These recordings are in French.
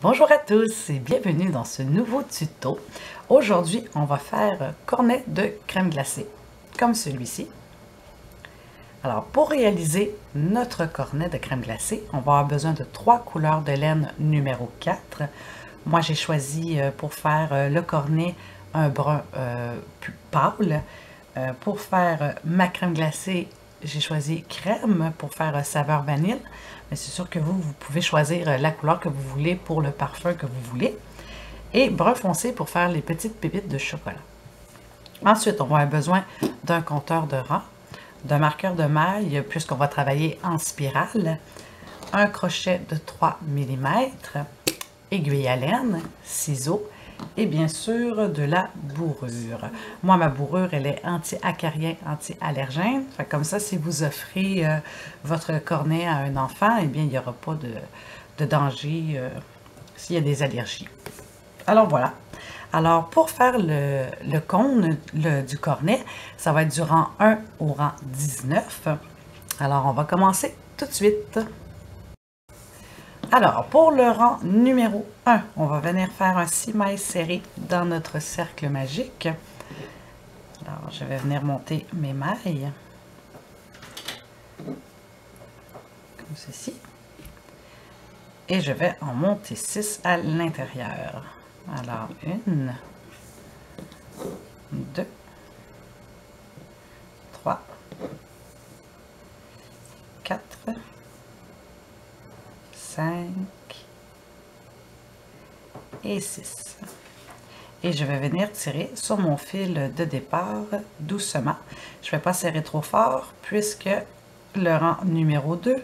Bonjour à tous et bienvenue dans ce nouveau tuto. Aujourd'hui, on va faire cornet de crème glacée, comme celui-ci. Alors, pour réaliser notre cornet de crème glacée, on va avoir besoin de 3 couleurs de laine numéro 4. Moi, j'ai choisi pour faire le cornet un brun plus pâle. Pour faire ma crème glacée, j'ai choisi crème pour faire saveur vanille. Mais c'est sûr que vous pouvez choisir la couleur que vous voulez pour le parfum que vous voulez. Et brun foncé pour faire les petites pépites de chocolat. Ensuite, on va avoir besoin d'un compteur de rang, d'un marqueur de maille, puisqu'on va travailler en spirale, un crochet de 3 mm, aiguille à laine, ciseaux, et bien sûr de la bourrure. Moi, ma bourrure, elle est anti-acarien, anti-allergène. Comme ça, si vous offrez votre cornet à un enfant, eh bien, il n'y aura pas de danger s'il y a des allergies. Alors voilà. Alors, pour faire le cône du cornet, ça va être du rang 1 au rang 19. Alors, on va commencer tout de suite. Alors, pour le rang numéro 1, on va venir faire un 6 mailles serrées dans notre cercle magique. Alors, je vais venir monter mes mailles, comme ceci. Et je vais en monter 6 à l'intérieur. Alors, 1, 2, 3, 4, 5 et 6. Et je vais venir tirer sur mon fil de départ doucement. Je ne vais pas serrer trop fort puisque le rang numéro 2,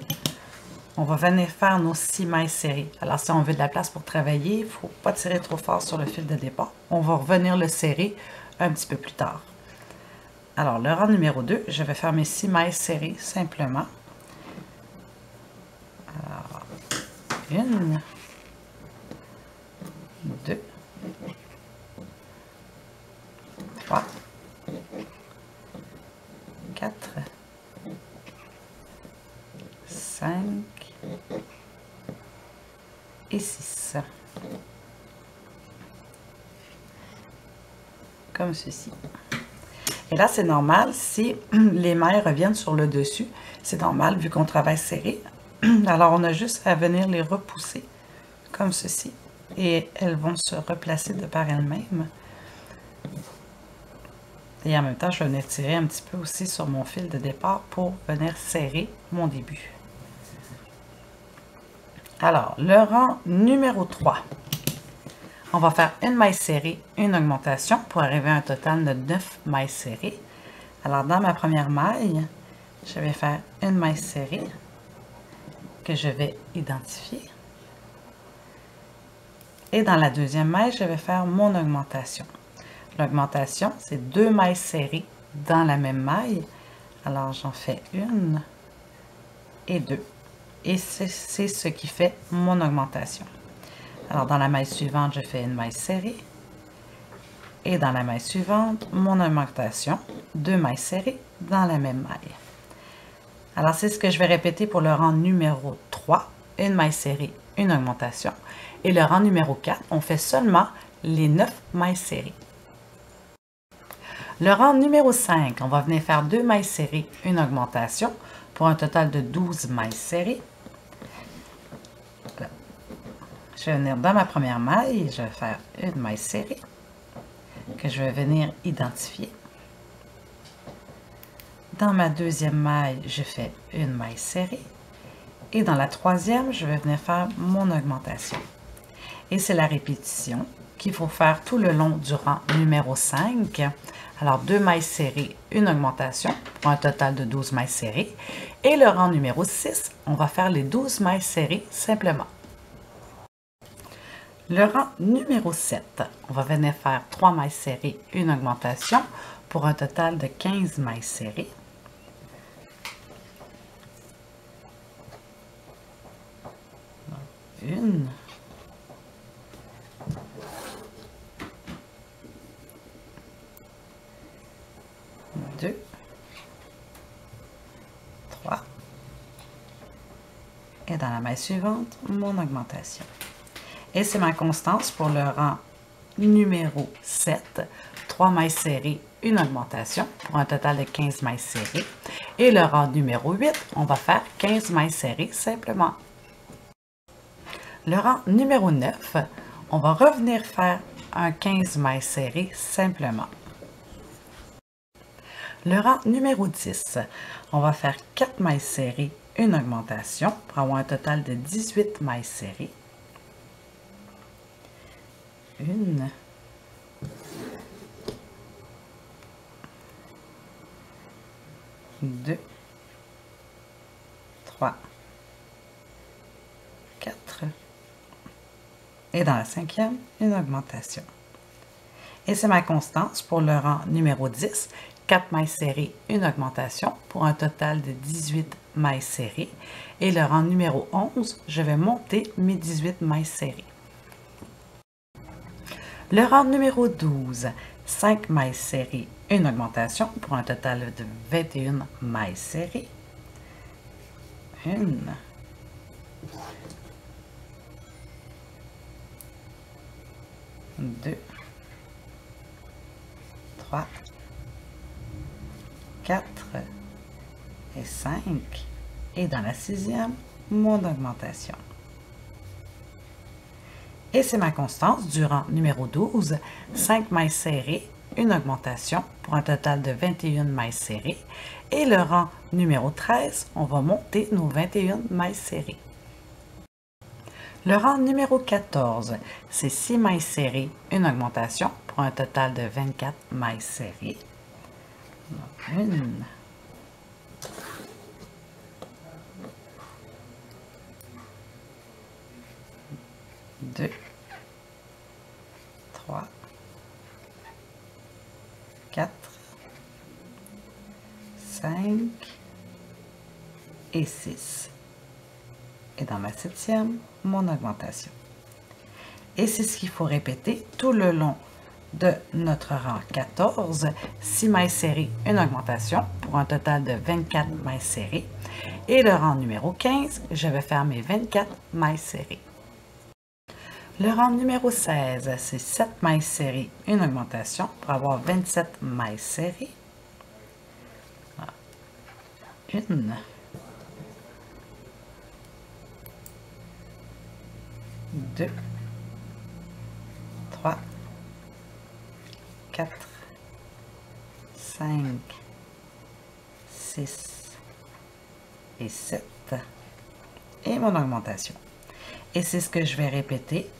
on va venir faire nos 6 mailles serrées. Alors si on veut de la place pour travailler, il ne faut pas tirer trop fort sur le fil de départ. On va revenir le serrer un petit peu plus tard. Alors le rang numéro 2, je vais faire mes 6 mailles serrées simplement. Alors, 1, 2, 3, 4, 5 et 6. Comme ceci. Et là, c'est normal si les mailles reviennent sur le dessus. C'est normal vu qu'on travaille serré. Alors, on a juste à venir les repousser comme ceci. Et elles vont se replacer de par elles-mêmes. Et en même temps, je vais venir tirer un petit peu aussi sur mon fil de départ pour venir serrer mon début. Alors, le rang numéro 3. On va faire une maille serrée, une augmentation pour arriver à un total de 9 mailles serrées. Alors, dans ma première maille, je vais faire une maille serrée que je vais identifier. Et dans la deuxième maille, je vais faire mon augmentation. L'augmentation, c'est 2 mailles serrées dans la même maille. Alors, j'en fais 1 et 2. Et c'est ce qui fait mon augmentation. Alors, dans la maille suivante, je fais une maille serrée. Et dans la maille suivante, mon augmentation, 2 mailles serrées dans la même maille. Alors, c'est ce que je vais répéter pour le rang numéro 3. Une maille serrée, une augmentation. Et le rang numéro 4, on fait seulement les 9 mailles serrées. Le rang numéro 5, on va venir faire 2 mailles serrées, une augmentation, pour un total de 12 mailles serrées. Je vais venir dans ma première maille, je vais faire une maille serrée que je vais venir identifier. Dans ma deuxième maille, je fais une maille serrée. Et dans la troisième, je vais venir faire mon augmentation. Et c'est la répétition qu'il faut faire tout le long du rang numéro 5. Alors, 2 mailles serrées, une augmentation pour un total de 12 mailles serrées. Et le rang numéro 6, on va faire les 12 mailles serrées simplement. Le rang numéro 7, on va venir faire 3 mailles serrées, une augmentation pour un total de 15 mailles serrées. Une. 2, 3 et dans la maille suivante, mon augmentation. Et c'est ma constance pour le rang numéro 7, 3 mailles serrées, une augmentation pour un total de 15 mailles serrées. Et le rang numéro 8, on va faire 15 mailles serrées simplement. Le rang numéro 9, on va revenir faire un 15 mailles serrées simplement. Le rang numéro 10, on va faire 4 mailles serrées, une augmentation pour avoir un total de 18 mailles serrées. 1, 2, 3, 4 et dans la 5e, une augmentation. Et c'est ma constance pour le rang numéro 10, 4 mailles serrées, une augmentation pour un total de 18 mailles serrées. Et le rang numéro 11, je vais monter mes 18 mailles serrées. Le rang numéro 12, 5 mailles serrées, une augmentation pour un total de 21 mailles serrées. 1, 2, 3, 4 et 5. Et dans la 6e, mon augmentation. Et c'est ma constance du rang numéro 12, 5 mailles serrées, une augmentation pour un total de 21 mailles serrées. Et le rang numéro 13, on va monter nos 21 mailles serrées. Le rang numéro 14, c'est 6 mailles serrées, une augmentation pour un total de 24 mailles serrées. 1, 2, 3, 4, 5 et 6. Et dans ma 7e, mon augmentation. Et c'est ce qu'il faut répéter tout le long de notre rang 14, 6 mailles serrées, une augmentation pour un total de 24 mailles serrées. Et le rang numéro 15, je vais faire mes 24 mailles serrées. Le rang numéro 16, c'est 7 mailles serrées, une augmentation pour avoir 27 mailles serrées. 1, 2, 3, 4, 5, 6 et 7. Et mon augmentation. Et c'est ce que je vais répéter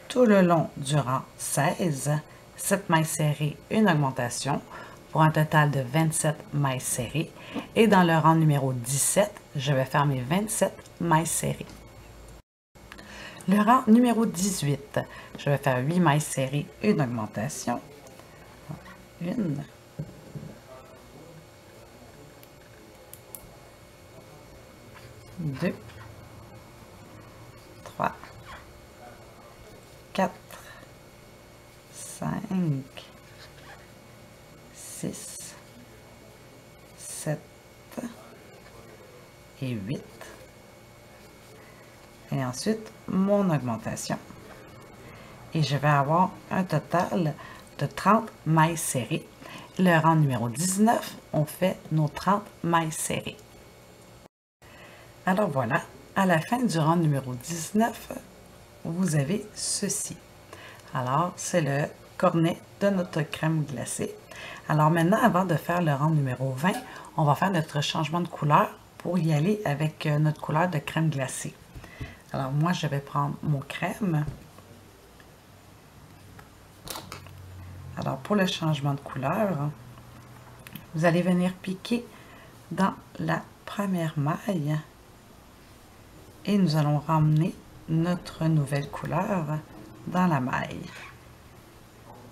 tout le long du rang 16, 7 mailles serrées, une augmentation pour un total de 27 mailles serrées. Et dans le rang numéro 17, je vais faire mes 27 mailles serrées. Le rang numéro 18, je vais faire 8 mailles serrées, une augmentation. 1, 2, 3, 4, 5, 6, 7 et 8. Et ensuite, mon augmentation. Et je vais avoir un total de 30 mailles serrées. Le rang numéro 19, on fait nos 30 mailles serrées. Alors voilà, à la fin du rang numéro 19, vous avez ceci. Alors, c'est le cornet de notre crème glacée. Alors maintenant, avant de faire le rang numéro 20, on va faire notre changement de couleur pour y aller avec notre couleur de crème glacée. Alors moi, je vais prendre mon crème. Alors pour le changement de couleur, vous allez venir piquer dans la première maille et nous allons ramener notre nouvelle couleur dans la maille.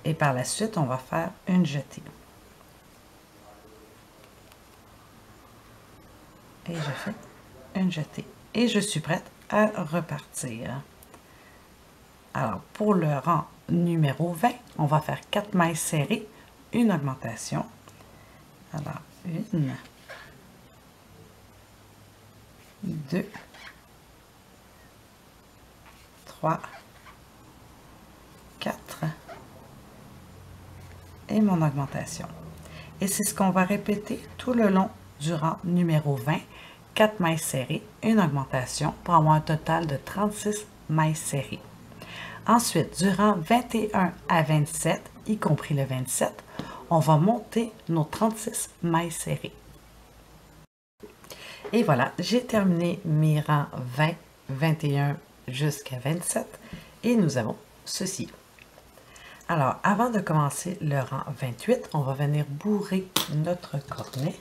Et par la suite, on va faire une jetée. Et je fais une jetée. Et je suis prête à repartir. Alors, pour le rang numéro 20, on va faire 4 mailles serrées, une augmentation. Alors, 1, 2, 3, et mon augmentation. Et c'est ce qu'on va répéter tout le long du rang numéro 20, 4 mailles serrées, une augmentation pour avoir un total de 36 mailles serrées. Ensuite, du rang 21 à 27, y compris le 27, on va monter nos 36 mailles serrées. Et voilà, j'ai terminé mes rangs 20, 21 jusqu'à 27 et nous avons ceci. Alors, avant de commencer le rang 28, on va venir bourrer notre cornet.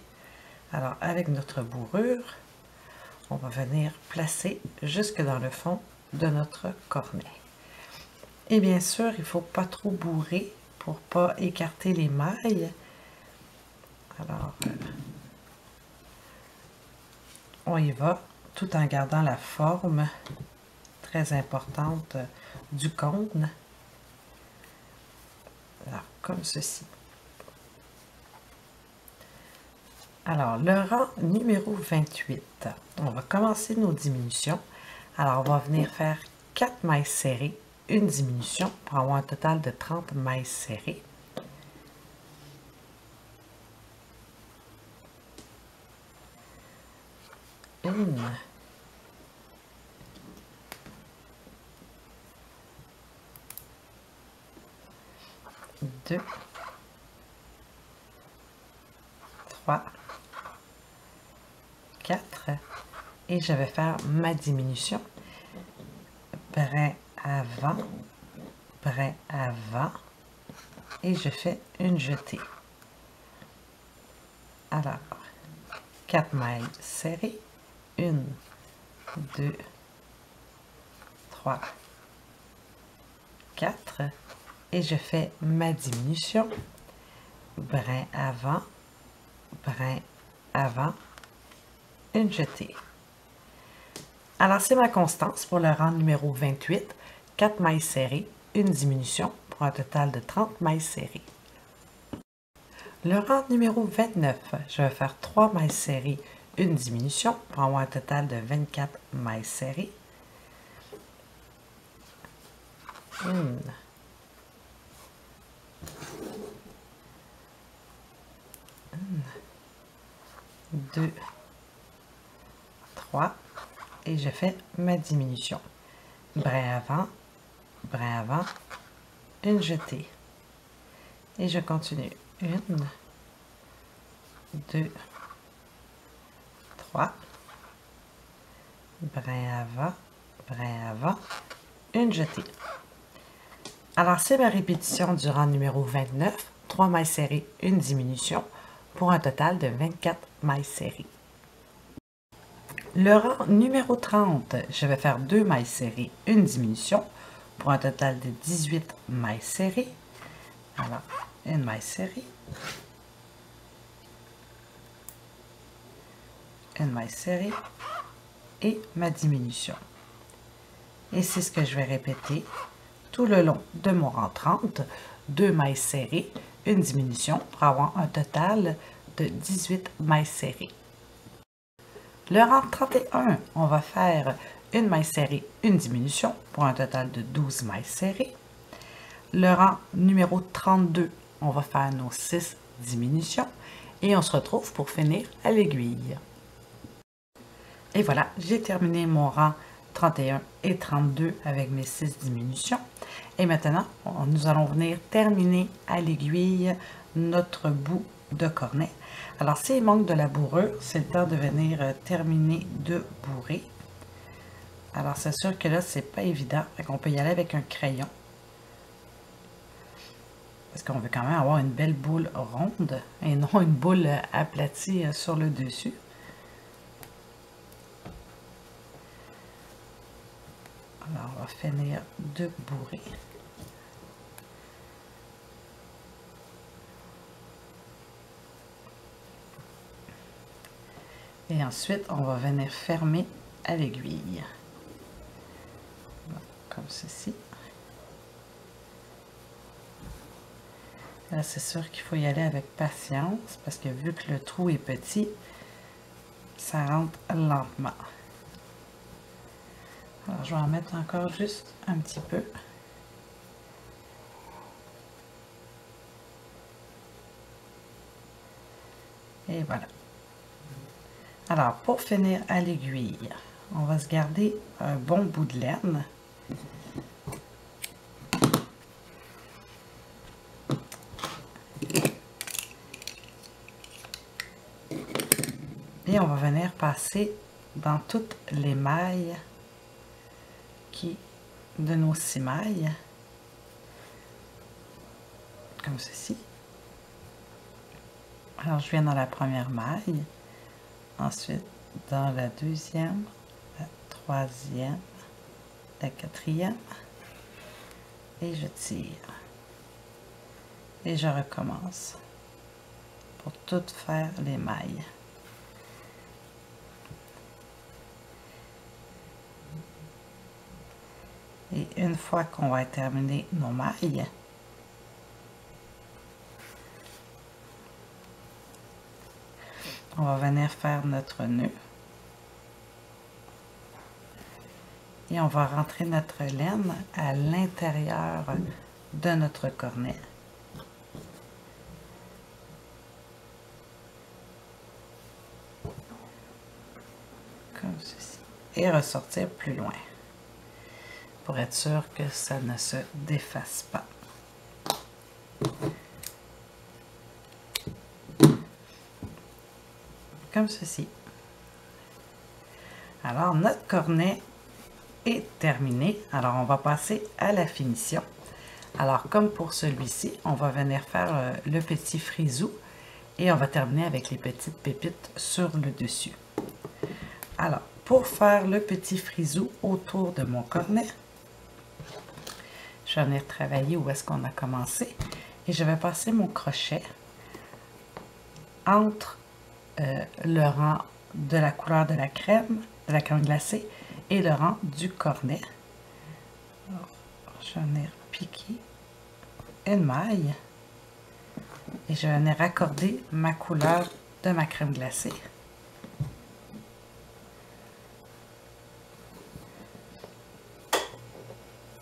Alors, avec notre bourrure, on va venir placer jusque dans le fond de notre cornet. Et bien sûr, il ne faut pas trop bourrer pour ne pas écarter les mailles. Alors, on y va tout en gardant la forme très importante du cône. Alors, comme ceci. Alors, le rang numéro 28, on va commencer nos diminutions. Alors, on va venir faire 4 mailles serrées, une diminution pour avoir un total de 30 mailles serrées. Une, deux, trois, quatre, et je vais faire ma diminution. Brin avant, brin avant, et je fais une jetée. Alors, 4 mailles serrées, 1, 2, 3, 4, et je fais ma diminution, brin avant, une jetée. Alors, c'est ma constance pour le rang numéro 28, 4 mailles serrées, une diminution pour un total de 30 mailles serrées. Le rang numéro 29, je vais faire 3 mailles serrées, une diminution pour avoir un total de 24 mailles serrées. 1, 2, 3, et je fais ma diminution. Brin avant, une jetée. Et je continue. 1, 2, 3, brin avant, une jetée. Alors, c'est ma répétition du rang numéro 29, 3 mailles serrées, une diminution, pour un total de 24 mailles serrées. Le rang numéro 30, je vais faire 2 mailles serrées, une diminution, pour un total de 18 mailles serrées. Alors, une maille serrée, une maille serrée et ma diminution. Et c'est ce que je vais répéter tout le long de mon rang 30, 2 mailles serrées, une diminution pour avoir un total de 18 mailles serrées. Le rang 31, on va faire une maille serrée, une diminution pour un total de 12 mailles serrées. Le rang numéro 32, on va faire nos 6 diminutions et on se retrouve pour finir à l'aiguille. Et voilà, j'ai terminé mon rang 31 et 32 avec mes 6 diminutions. Et maintenant, nous allons venir terminer à l'aiguille notre bout de cornet. Alors, s'il manque de la bourrure, c'est le temps de venir terminer de bourrer. Alors, c'est sûr que là, c'est pas évident. On peut y aller avec un crayon. Parce qu'on veut quand même avoir une belle boule ronde et non une boule aplatie sur le dessus. Alors, on va finir de bourrer. Et ensuite, on va venir fermer à l'aiguille. Comme ceci. Là, c'est sûr qu'il faut y aller avec patience parce que vu que le trou est petit, ça rentre lentement. Alors, je vais en mettre encore juste un petit peu. Et voilà. Alors, pour finir à l'aiguille, on va se garder un bon bout de laine. Et on va venir passer dans toutes les mailles de nos 6 mailles, comme ceci. Alors, je viens dans la première maille, ensuite dans la deuxième, la troisième, la quatrième, et je tire. Et je recommence pour toutes faire les mailles. Et une fois qu'on va terminer nos mailles, on va venir faire notre nœud. Et on va rentrer notre laine à l'intérieur de notre cornet. Comme ceci. Et ressortir plus loin, pour être sûr que ça ne se défasse pas. Comme ceci. Alors, notre cornet est terminé. Alors, on va passer à la finition. Alors, comme pour celui-ci, on va venir faire le petit frisou et on va terminer avec les petites pépites sur le dessus. Alors, pour faire le petit frisou autour de mon cornet, je vais venir travailler où est-ce qu'on a commencé et je vais passer mon crochet entre le rang de la couleur de la crème glacée et le rang du cornet. Alors, je vais venir piquer une maille et je vais venir raccorder ma couleur de ma crème glacée.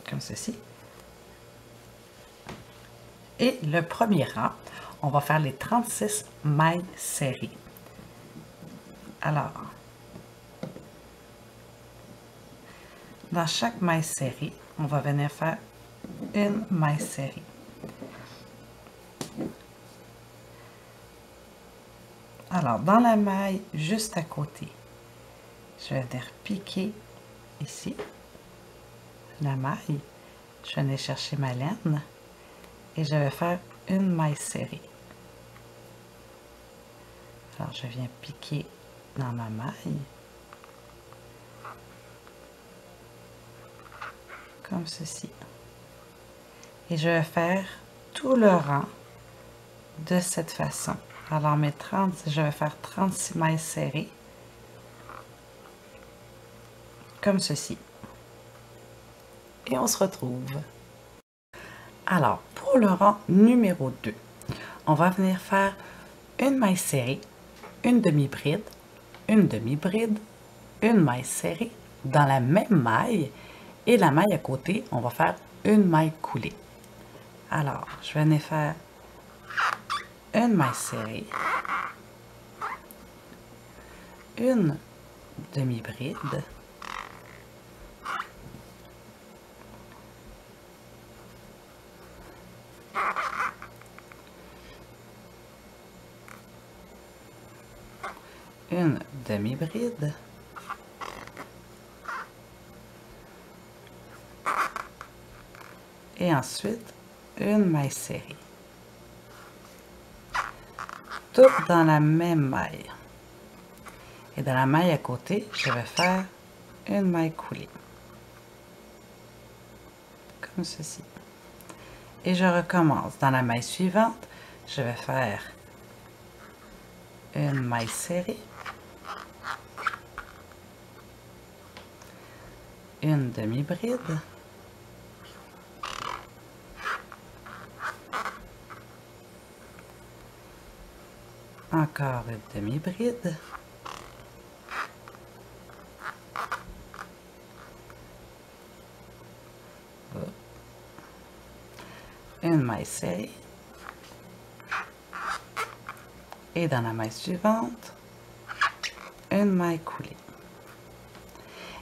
Comme ceci. Et le premier rang, on va faire les 36 mailles serrées. Alors, dans chaque maille serrée, on va venir faire une maille serrée. Alors, dans la maille juste à côté, je vais venir piquer ici la maille. Je vais venir chercher ma laine et je vais faire une maille serrée. Alors, je viens piquer dans ma maille, comme ceci. Et je vais faire tout le rang de cette façon. Alors, je vais faire 36 mailles serrées, comme ceci. Et on se retrouve. Alors, pour le rang numéro 2, on va venir faire une maille serrée, une demi-bride, une demi-bride, une maille serrée dans la même maille et la maille à côté, on va faire une maille coulée. Alors, je vais venir faire une maille serrée, une demi-bride, une demi-bride, et ensuite une maille serrée. Tout dans la même maille. Et dans la maille à côté, je vais faire une maille coulée. Comme ceci. Et je recommence. Dans la maille suivante, je vais faire une maille serrée, une demi-bride, encore une demi-bride, une maille serrée Et dans la maille suivante, une maille coulée.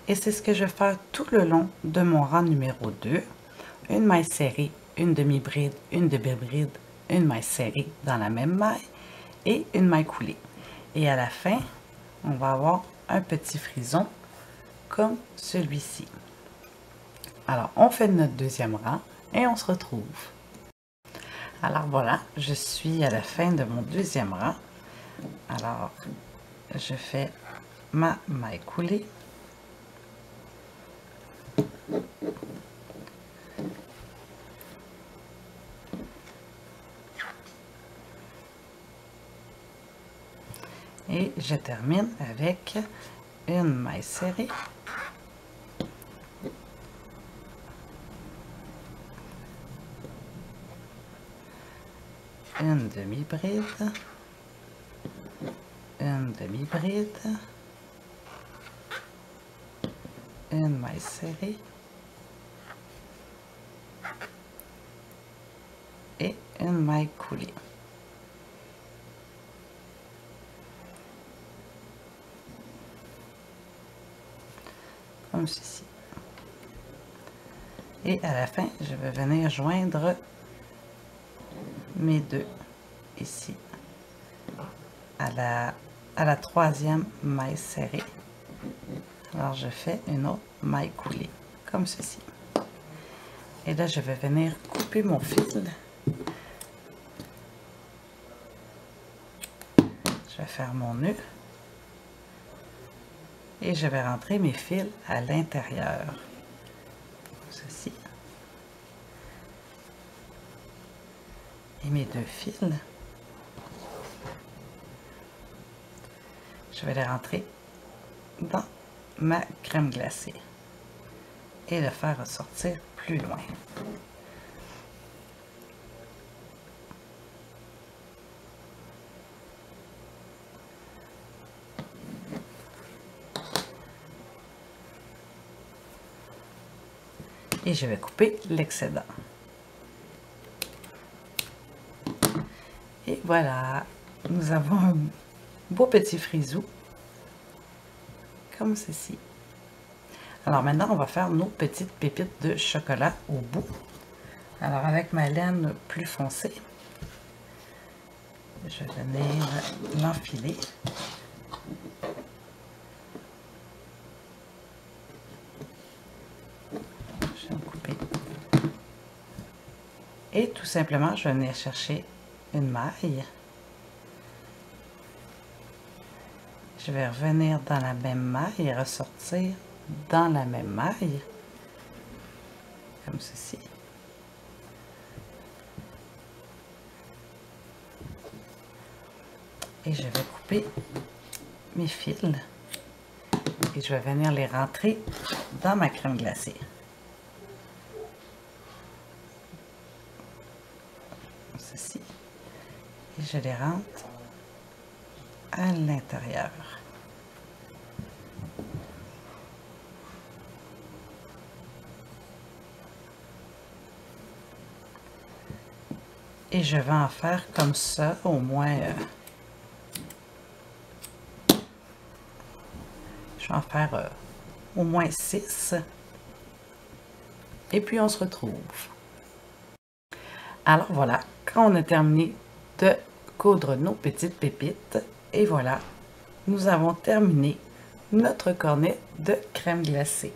Et c'est ce que je vais faire tout le long de mon rang numéro 2. Une maille serrée, une demi-bride, une demi-bride, une maille serrée dans la même maille et une maille coulée. Et à la fin, on va avoir un petit frison comme celui-ci. Alors, on fait notre deuxième rang et on se retrouve. Alors voilà, je suis à la fin de mon deuxième rang. Alors, je fais ma maille coulée. Et je termine avec une maille serrée. Une demi-bride. Une demi-bride. Une maille serrée. Et une maille coulée. Comme ceci. Et à la fin, je vais venir joindre mes deux ici à la troisième maille serrée. Alors je fais une autre maille coulée comme ceci. Et là, je vais venir couper mon fil. Je vais faire mon nœud. Et je vais rentrer mes fils à l'intérieur. Ceci. Et mes deux fils, je vais les rentrer dans ma crème glacée et le faire ressortir plus loin. Et je vais couper l'excédent. Et voilà, nous avons un beau petit frisou, comme ceci. Alors maintenant, on va faire nos petites pépites de chocolat au bout. Alors avec ma laine plus foncée, je vais venir l'enfiler. Je vais me couper. Et tout simplement, je vais venir chercher une maille. Je vais revenir dans la même maille et ressortir dans la même maille, comme ceci. Et je vais couper mes fils et je vais venir les rentrer dans ma crème glacée. Comme ceci. Et je les rentre à l'intérieur. Et je vais en faire comme ça, au moins, je vais en faire au moins 6. Et puis on se retrouve. Alors voilà, quand on a terminé de coudre nos petites pépites, et voilà, nous avons terminé notre cornet de crème glacée.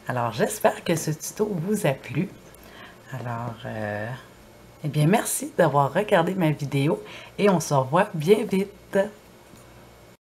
Alors j'espère que ce tuto vous a plu. Alors, eh bien merci d'avoir regardé ma vidéo et on se revoit bien vite.